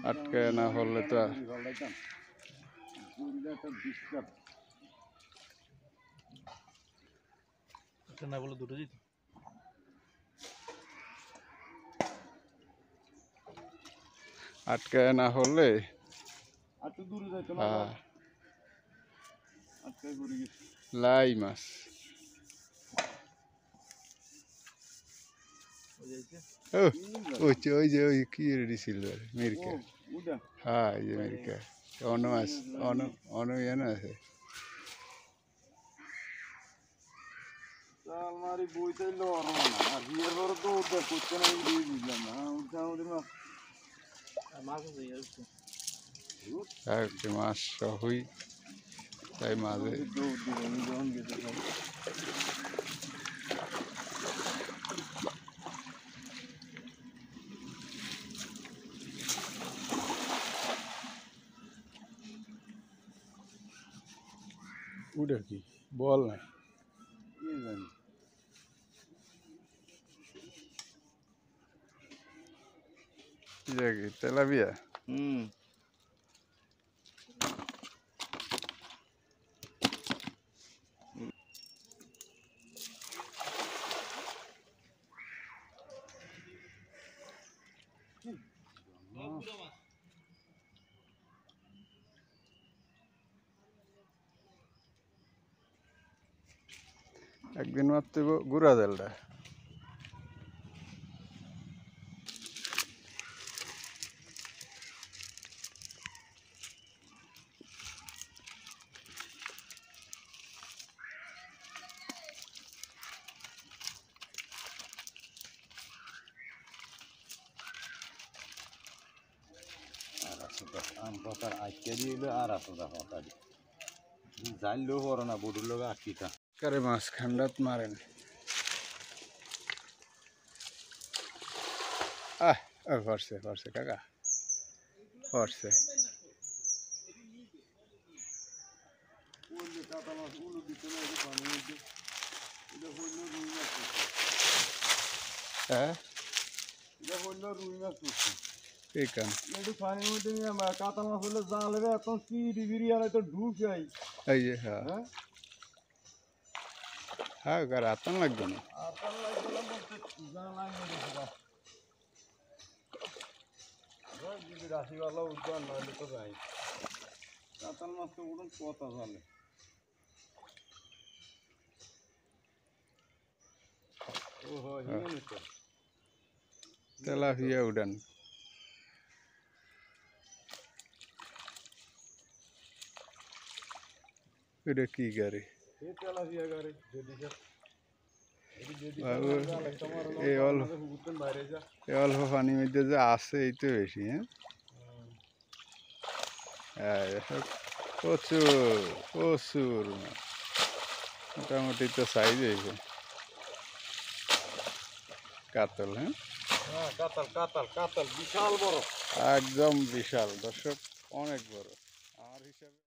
আটকে না হলে তো না বলে দুটো দিত আটকে না হলে লাই মাছ ওই যে ওই কি রেডি সিলভার মেরিকা হ্যাঁ এই যে মেরিকা অন্য মাছ অন্য ইয়ে আছে আলমারি বইতে লড়ো না আর বিয়ের পরে তো ওটা করতে না বুঝলাম না ওটা আমাদের মাছ একটি মাছ সহই তাই মাঝে ওটা কি বল না তেলাপিয়া একদিন মাত্র গুড়া জালটা আম পাতার আজকে দিয়ে আর আসো দেখো তারি জানলেও পড়ো না বড়ুর লোক আটকিটা কারে মাছ খান্ডাত মারেন পড়ছে কাকা পড়ছে হ্যাঁ এই কান পানির মধ্যে কাতল মাছ হলে জালে এত কি ডিগ্রি আর তো ঢুক যাই এই যে হ্যাঁ হ্যাঁ আতন লাগবে না রাশিওয়ালা উদ্যান নইলে তো যাই কাতল মাছ তো উড়ুন কথা জালে তেলাপিয়া উড়ান এটা কি গাড়ি অল্প পানির মধ্যে যে আছে এই তো বেশি হ্যাঁ প্রচুর মোটামুটি তো সাইজ হয়েছে কাতল কাতল বিশাল বড় একদম বিশাল দর্শক অনেক বড় আমার হিসাবে